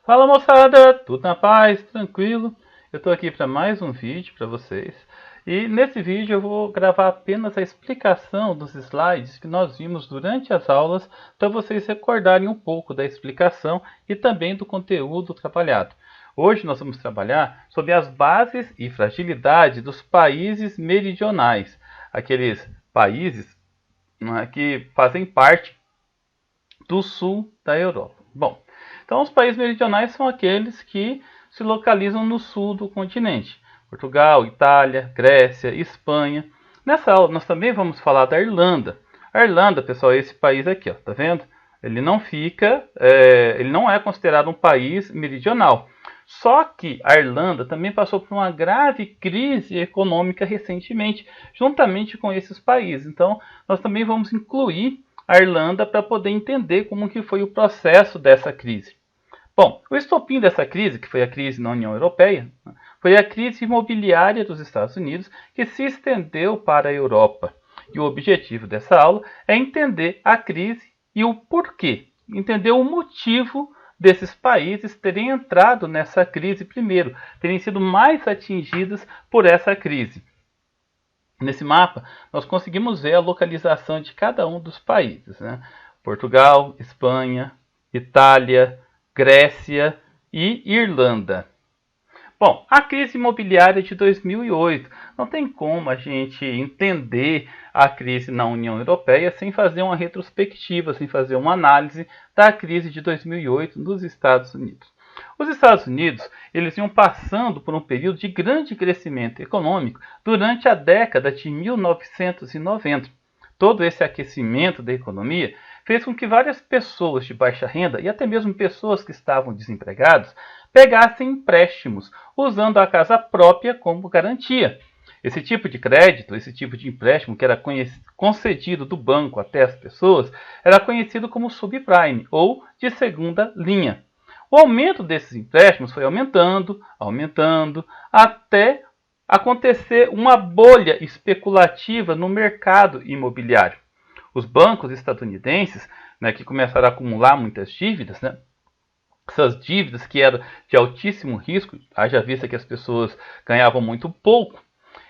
Fala moçada, tudo na paz, tranquilo? Eu estou aqui para mais um vídeo para vocês e nesse vídeo eu vou gravar apenas a explicação dos slides que nós vimos durante as aulas para vocês recordarem um pouco da explicação e também do conteúdo trabalhado. Hoje nós vamos trabalhar sobre as bases e fragilidade dos países meridionais, aqueles países, né, que fazem parte do sul da Europa. Bom, então os países meridionais são aqueles que se localizam no sul do continente. Portugal, Itália, Grécia, Espanha. Nessa aula nós também vamos falar da Irlanda. A Irlanda, pessoal, é esse país aqui, ó, tá vendo? Ele não é considerado um país meridional. Só que a Irlanda também passou por uma grave crise econômica recentemente, juntamente com esses países. Então, nós também vamos incluir a Irlanda para poder entender como que foi o processo dessa crise. Bom, o estopim dessa crise, que foi a crise na União Europeia, foi a crise imobiliária dos Estados Unidos, que se estendeu para a Europa. E o objetivo dessa aula é entender a crise e o porquê, entender o motivo desses países terem entrado nessa crise primeiro, terem sido mais atingidos por essa crise. Nesse mapa, nós conseguimos ver a localização de cada um dos países, né? Portugal, Espanha, Itália, Grécia e Irlanda. Bom, a crise imobiliária de 2008. Não tem como a gente entender a crise na União Europeia sem fazer uma retrospectiva, sem fazer uma análise da crise de 2008 nos Estados Unidos. Os Estados Unidos, eles iam passando por um período de grande crescimento econômico durante a década de 1990. Todo esse aquecimento da economia fez com que várias pessoas de baixa renda e até mesmo pessoas que estavam desempregadas pegassem empréstimos, usando a casa própria como garantia. Esse tipo de crédito, esse tipo de empréstimo que era concedido do banco até as pessoas, era conhecido como subprime ou de segunda linha. O aumento desses empréstimos foi aumentando, até acontecer uma bolha especulativa no mercado imobiliário. Os bancos estadunidenses, né, que começaram a acumular muitas dívidas, né, essas dívidas que eram de altíssimo risco, haja vista que as pessoas ganhavam muito pouco,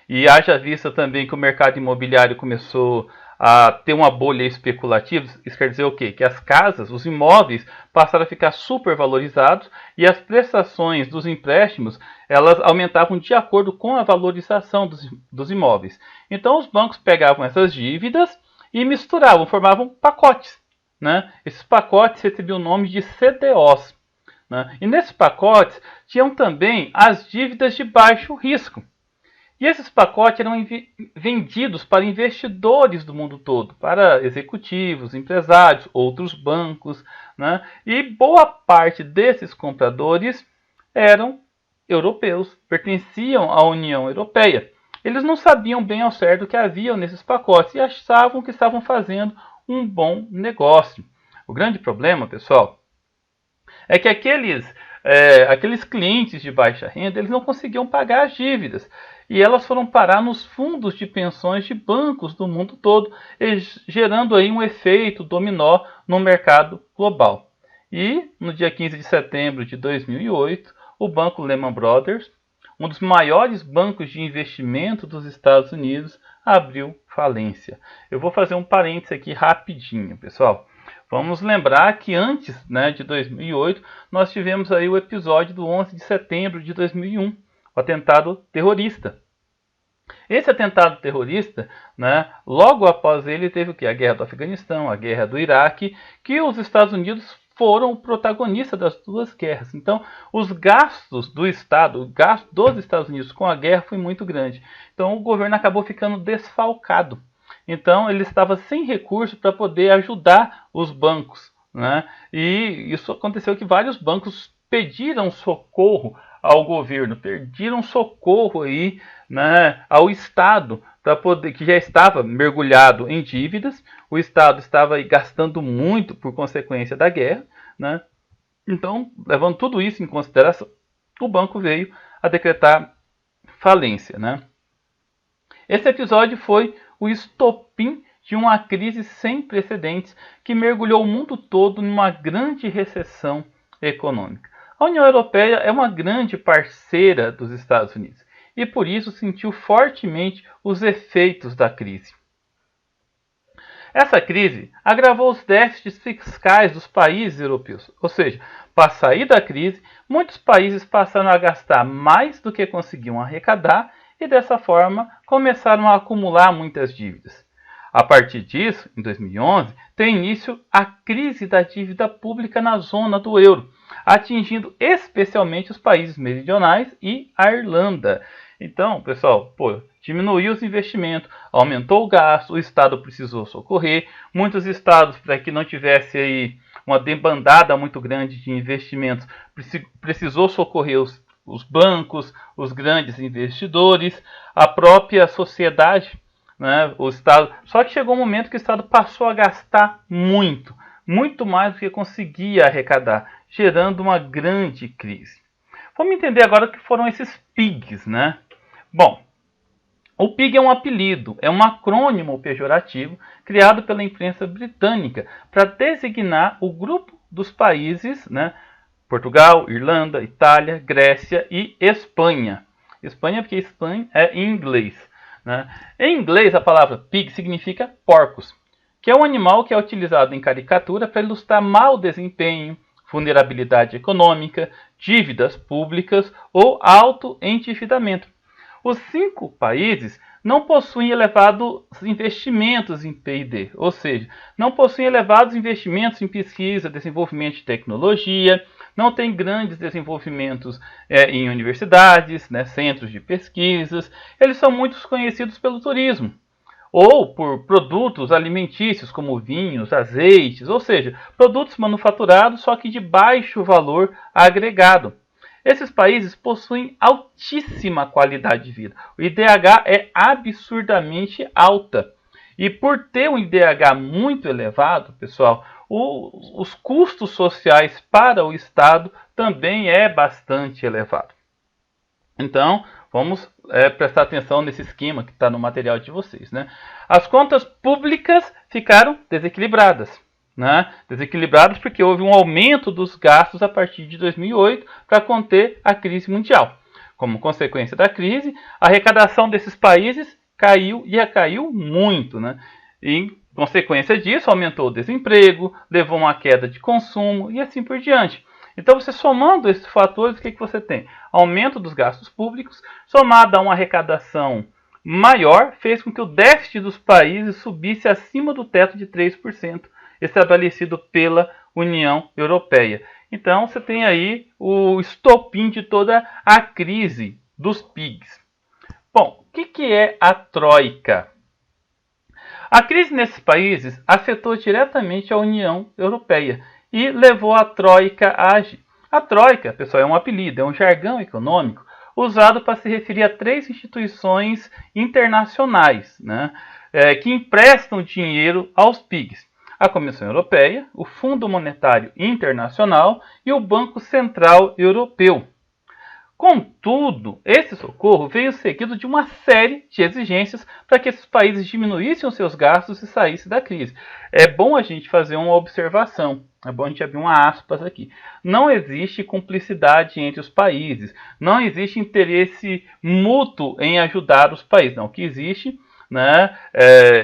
e haja vista também que o mercado imobiliário começou a ter uma bolha especulativa. Isso quer dizer o quê? Que as casas, os imóveis, passaram a ficar supervalorizados e as prestações dos empréstimos, elas aumentavam de acordo com a valorização dos imóveis. Então os bancos pegavam essas dívidas e misturavam, formavam pacotes, né? Esses pacotes recebiam o nome de CDOs, né? E nesses pacotes tinham também as dívidas de baixo risco. E esses pacotes eram vendidos para investidores do mundo todo, para executivos, empresários, outros bancos, né? E boa parte desses compradores eram europeus, pertenciam à União Europeia. Eles não sabiam bem ao certo o que havia nesses pacotes e achavam que estavam fazendo um bom negócio. O grande problema, pessoal, é que aqueles clientes de baixa renda, eles não conseguiam pagar as dívidas. E elas foram parar nos fundos de pensões de bancos do mundo todo, gerando aí um efeito dominó no mercado global. E no dia 15 de setembro de 2008, o banco Lehman Brothers, um dos maiores bancos de investimento dos Estados Unidos, abriu falência. Eu vou fazer um parênteses aqui rapidinho, pessoal. Vamos lembrar que antes, né, de 2008, nós tivemos aí o episódio do 11 de setembro de 2001, o atentado terrorista. Esse atentado terrorista, né, logo após ele teve o quê? A guerra do Afeganistão, a guerra do Iraque, que os Estados Unidos foram o protagonista das duas guerras. Então, os gastos do Estado, o gasto dos Estados Unidos com a guerra foi muito grande. Então, o governo acabou ficando desfalcado. Então, ele estava sem recurso para poder ajudar os bancos, né? E isso aconteceu que vários bancos pediram socorro ao governo, pediram socorro aí, né, ao Estado, para poder, que já estava mergulhado em dívidas. O Estado estava aí gastando muito por consequência da guerra, né? Então, levando tudo isso em consideração, o banco veio a decretar falência, né? Esse episódio foi o estopim de uma crise sem precedentes que mergulhou o mundo todo numa grande recessão econômica. A União Europeia é uma grande parceira dos Estados Unidos e por isso sentiu fortemente os efeitos da crise. Essa crise agravou os déficits fiscais dos países europeus, ou seja, para sair da crise, muitos países passaram a gastar mais do que conseguiam arrecadar e dessa forma começaram a acumular muitas dívidas. A partir disso, em 2011, tem início a crise da dívida pública na zona do euro, atingindo especialmente os países meridionais e a Irlanda. Então, pessoal, diminuiu os investimentos, aumentou o gasto, o Estado precisou socorrer. Muitos estados, para que não tivesse aí uma debandada muito grande de investimentos, precisou socorrer os bancos, os grandes investidores, a própria sociedade, né, o Estado. Só que chegou um momento que o Estado passou a gastar muito mais do que conseguia arrecadar, gerando uma grande crise. Vamos entender agora o que foram esses PIGs, né? Bom, o PIG é um apelido, é um acrônimo pejorativo criado pela imprensa britânica para designar o grupo dos países, né? Portugal, Irlanda, Itália, Grécia e Espanha. Espanha porque Espanha é em inglês, né? Em inglês a palavra pig significa porcos, que é um animal que é utilizado em caricatura para ilustrar mau desempenho, vulnerabilidade econômica, dívidas públicas ou alto endividamento. Os 5 países não possuem elevados investimentos em P&D, ou seja, não possuem elevados investimentos em pesquisa, desenvolvimento de tecnologia, não têm grandes desenvolvimentos em universidades, né, centros de pesquisas. Eles são muito conhecidos pelo turismo ou por produtos alimentícios como vinhos, azeites, ou seja, produtos manufaturados só que de baixo valor agregado. Esses países possuem altíssima qualidade de vida. O IDH é absurdamente alta. E por ter um IDH muito elevado, pessoal, os custos sociais para o Estado também é bastante elevado. Então, vamos prestar atenção nesse esquema que está no material de vocês, né? As contas públicas ficaram desequilibradas. Né? Desequilibrados porque houve um aumento dos gastos a partir de 2008 para conter a crise mundial. Como consequência da crise, a arrecadação desses países caiu muito. Né? E, em consequência disso, aumentou o desemprego, levou a uma queda de consumo e assim por diante. Então, você somando esses fatores, o que você tem? Aumento dos gastos públicos, somado a uma arrecadação maior, fez com que o déficit dos países subisse acima do teto de 3%. Estabelecido pela União Europeia. Então, você tem aí o estopim de toda a crise dos PIGs. Bom, o que é a Troika? A crise nesses países afetou diretamente a União Europeia e levou a Troika a agir. A Troika, pessoal, é um apelido, é um jargão econômico usado para se referir a 3 instituições internacionais, né, que emprestam dinheiro aos PIGs. A Comissão Europeia, o Fundo Monetário Internacional e o Banco Central Europeu. Contudo, esse socorro veio seguido de uma série de exigências para que esses países diminuíssem os seus gastos e saíssem da crise. É bom a gente fazer uma observação, é bom a gente abrir uma aspas aqui. Não existe cumplicidade entre os países, não existe interesse mútuo em ajudar os países. Não, o que existe... Né?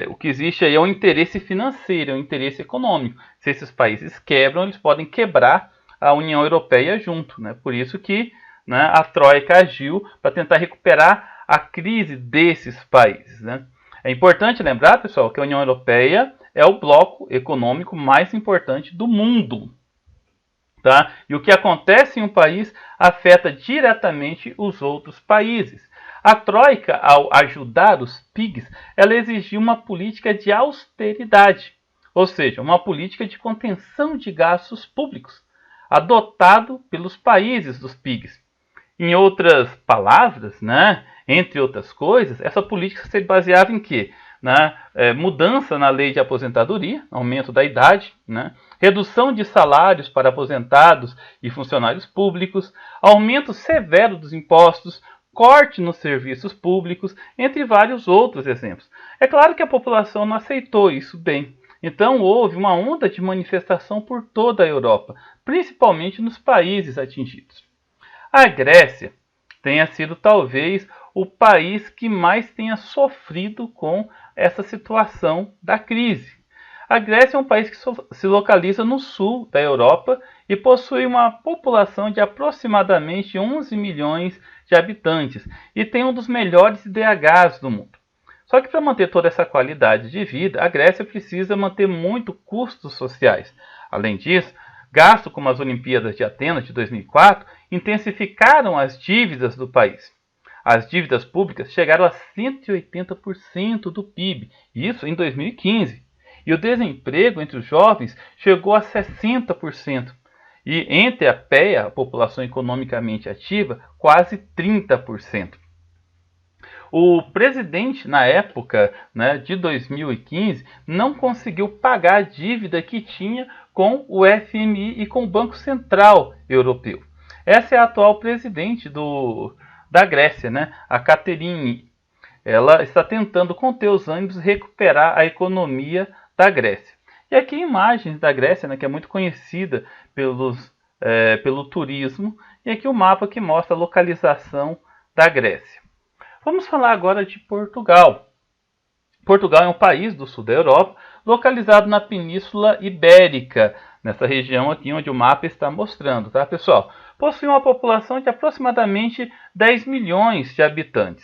O que existe aí é um interesse financeiro, é um interesse econômico. Se esses países quebram, eles podem quebrar a União Europeia junto. Né? Por isso que, né, a Troika agiu para tentar recuperar a crise desses países. Né? É importante lembrar, pessoal, que a União Europeia é o bloco econômico mais importante do mundo. Tá? E o que acontece em um país afeta diretamente os outros países. A Troika, ao ajudar os PIGs, ela exigiu uma política de austeridade, ou seja, uma política de contenção de gastos públicos, adotado pelos países dos PIGs. Em outras palavras, né, entre outras coisas, essa política se baseava em quê? Mudança na lei de aposentadoria, aumento da idade, né, redução de salários para aposentados e funcionários públicos, aumento severo dos impostos, corte nos serviços públicos, entre vários outros exemplos. É claro que a população não aceitou isso bem. Então houve uma onda de manifestação por toda a Europa, principalmente nos países atingidos. A Grécia tenha sido talvez o país que mais tenha sofrido com essa situação da crise. A Grécia é um país que se localiza no sul da Europa e possui uma população de aproximadamente 11 milhões de habitantes e tem um dos melhores IDHs do mundo. Só que para manter toda essa qualidade de vida, a Grécia precisa manter muito custos sociais. Além disso, gastos como as Olimpíadas de Atenas de 2004 intensificaram as dívidas do país. As dívidas públicas chegaram a 180% do PIB, isso em 2015. E o desemprego entre os jovens chegou a 60%. E entre a PEA, a população economicamente ativa, quase 30%. O presidente, na época, de 2015, não conseguiu pagar a dívida que tinha com o FMI e com o Banco Central Europeu. Essa é a atual presidente da Grécia, a Katerini. Ela está tentando conter os ânimos e recuperar a economia da Grécia. E aqui imagens da Grécia, que é muito conhecida pelo turismo. E aqui o mapa que mostra a localização da Grécia. Vamos falar agora de Portugal. Portugal é um país do sul da Europa, localizado na Península Ibérica, nessa região aqui onde o mapa está mostrando, tá, pessoal? Possui uma população de aproximadamente 10 milhões de habitantes.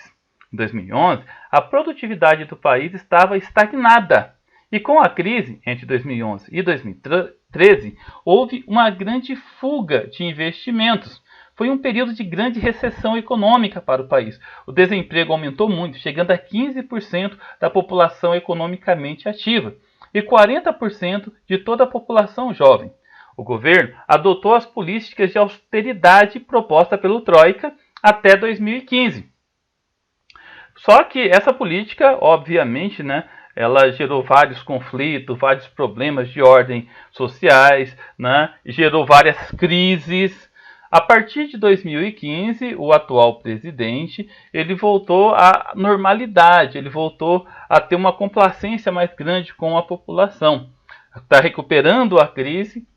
Em 2011, a produtividade do país estava estagnada. E com a crise entre 2011 e 2013, houve uma grande fuga de investimentos. Foi um período de grande recessão econômica para o país. O desemprego aumentou muito, chegando a 15% da população economicamente ativa e 40% de toda a população jovem. O governo adotou as políticas de austeridade propostas pelo Troika até 2015. Só que essa política, obviamente, ela gerou vários conflitos, vários problemas de ordem sociais, gerou várias crises. A partir de 2015, o atual presidente, ele voltou à normalidade, ele voltou a ter uma complacência mais grande com a população. Está recuperando a crise,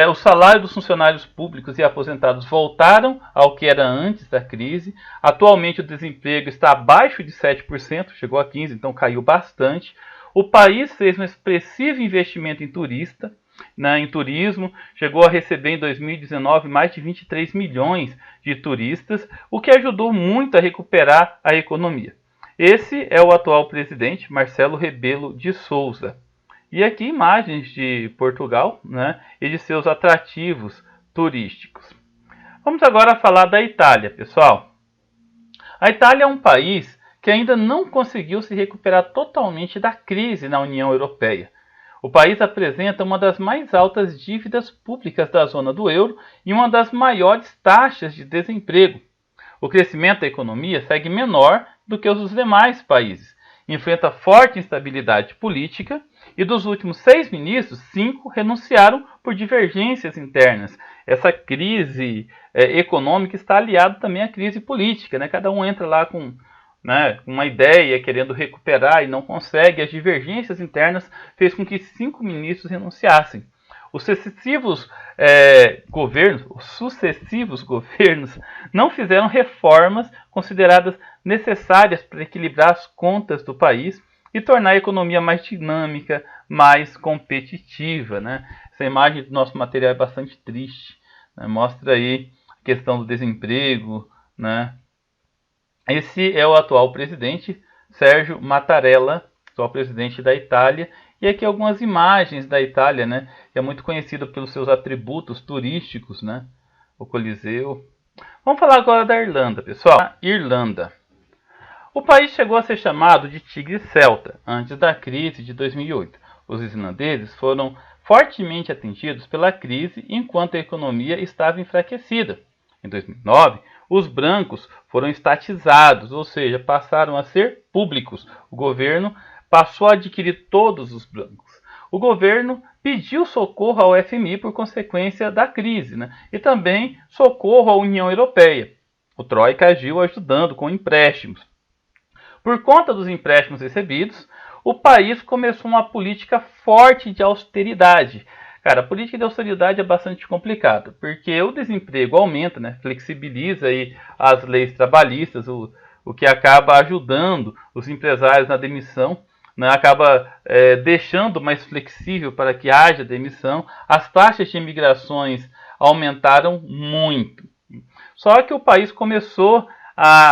o salário dos funcionários públicos e aposentados voltaram ao que era antes da crise. Atualmente o desemprego está abaixo de 7%, chegou a 15%, então caiu bastante. O país fez um expressivo investimento em turismo, chegou a receber em 2019 mais de 23 milhões de turistas, o que ajudou muito a recuperar a economia. Esse é o atual presidente, Marcelo Rebelo de Sousa. E aqui imagens de Portugal, e de seus atrativos turísticos. Vamos agora falar da Itália, pessoal. A Itália é um país que ainda não conseguiu se recuperar totalmente da crise na União Europeia. O país apresenta uma das mais altas dívidas públicas da zona do euro e uma das maiores taxas de desemprego. O crescimento da economia segue menor do que os dos demais países. Enfrenta forte instabilidade política e dos últimos 6 ministros, 5 renunciaram por divergências internas. Essa crise econômica está aliada também à crise política. Cada um entra lá com uma ideia, querendo recuperar e não consegue. As divergências internas fez com que 5 ministros renunciassem. Os sucessivos governos não fizeram reformas consideradas necessárias para equilibrar as contas do país e tornar a economia mais dinâmica, mais competitiva. Essa imagem do nosso material é bastante triste. Mostra aí a questão do desemprego. Esse é o atual presidente, Sérgio Mattarella, atual presidente da Itália. E aqui algumas imagens da Itália, que é muito conhecida pelos seus atributos turísticos, o Coliseu. Vamos falar agora da Irlanda, pessoal. A Irlanda. O país chegou a ser chamado de Tigre Celta antes da crise de 2008. Os islandeses foram fortemente atingidos pela crise enquanto a economia estava enfraquecida. Em 2009, os brancos foram estatizados, ou seja, passaram a ser públicos. O governo passou a adquirir todos os brancos. O governo pediu socorro ao FMI por consequência da crise, e também socorro à União Europeia. O Troika agiu ajudando com empréstimos. Por conta dos empréstimos recebidos, o país começou uma política forte de austeridade. Cara, a política de austeridade é bastante complicada, porque o desemprego aumenta, né? Flexibiliza aí as leis trabalhistas, o que acaba ajudando os empresários na demissão, né? Acaba deixando mais flexível para que haja demissão. As taxas de imigrações aumentaram muito. Só que o país começou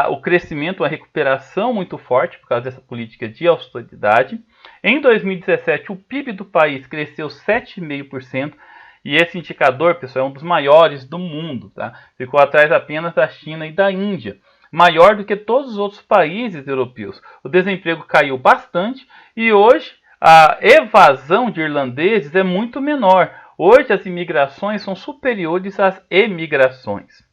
o crescimento, a recuperação muito forte por causa dessa política de austeridade. Em 2017, o PIB do país cresceu 7,5%, e esse indicador, pessoal, é um dos maiores do mundo, tá? Ficou atrás apenas da China e da Índia, maior do que todos os outros países europeus. O desemprego caiu bastante e hoje a evasão de irlandeses é muito menor. Hoje as imigrações são superiores às emigrações.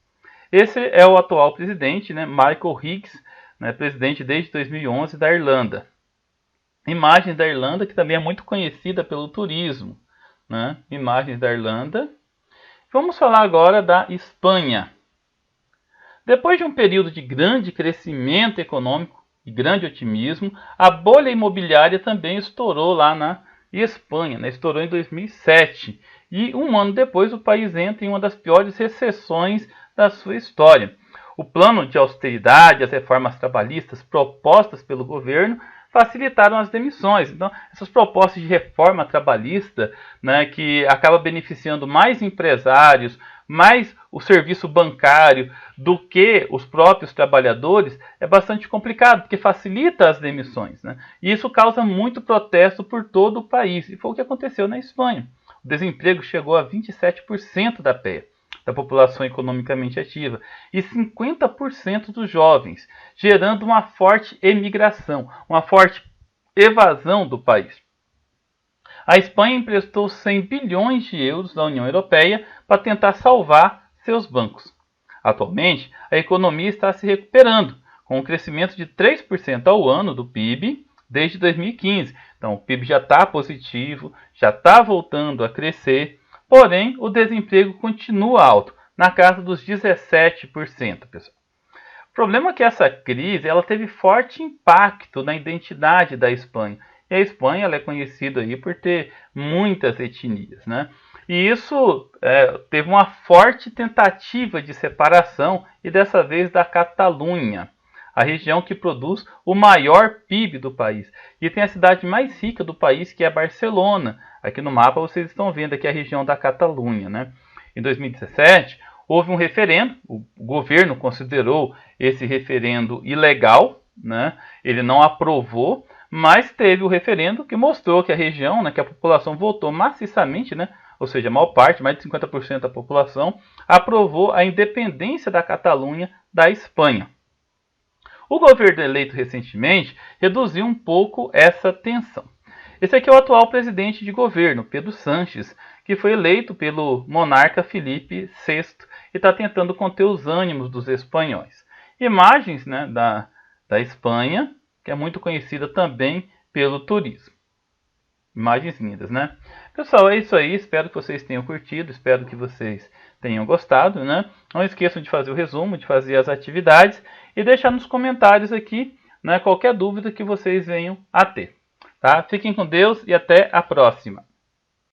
Esse é o atual presidente, né, Michael Higgs, né, presidente desde 2011 da Irlanda. Imagens da Irlanda, que também é muito conhecida pelo turismo, né? Imagens da Irlanda. Vamos falar agora da Espanha. Depois de um período de grande crescimento econômico e grande otimismo, a bolha imobiliária também estourou lá na Espanha, né? Estourou em 2007. E um ano depois o país entra em uma das piores recessões da sua história. O plano de austeridade, as reformas trabalhistas propostas pelo governo facilitaram as demissões. Então, essas propostas de reforma trabalhista, né, que acaba beneficiando mais empresários, mais o serviço bancário do que os próprios trabalhadores, é bastante complicado, porque facilita as demissões, né? E isso causa muito protesto por todo o país. E foi o que aconteceu na Espanha. O desemprego chegou a 27% da população economicamente ativa e 50% dos jovens, gerando uma forte emigração, uma forte evasão do país. A Espanha emprestou 100 bilhões de euros da União Europeia para tentar salvar seus bancos. Atualmente, a economia está se recuperando, com um crescimento de 3% ao ano do PIB desde 2015. Então, o PIB já está positivo, já está voltando a crescer. Porém, o desemprego continua alto, na casa dos 17%, pessoal. O problema é que essa crise ela teve forte impacto na identidade da Espanha. E a Espanha ela é conhecida aí por ter muitas etnias, né? E isso teve uma forte tentativa de separação, e dessa vez da Catalunha, a região que produz o maior PIB do país. E tem a cidade mais rica do país, que é Barcelona. Aqui no mapa vocês estão vendo aqui a região da Catalunha, né? Em 2017, houve um referendo, o governo considerou esse referendo ilegal, né? Ele não aprovou, mas teve o referendo que mostrou que a região, né, que a população votou maciçamente, né? Ou seja, a maior parte, mais de 50% da população, aprovou a independência da Catalunha da Espanha. O governo eleito recentemente reduziu um pouco essa tensão. Esse aqui é o atual presidente de governo, Pedro Sánchez, que foi eleito pelo monarca Felipe VI e está tentando conter os ânimos dos espanhóis. Imagens, né, da Espanha, que é muito conhecida também pelo turismo. Imagens lindas, né? Pessoal, é isso aí. Espero que vocês tenham curtido, espero que vocês tenham gostado, né? Não esqueçam de fazer o resumo, de fazer as atividades e deixar nos comentários aqui, né, qualquer dúvida que vocês venham a ter. Tá? Fiquem com Deus e até a próxima.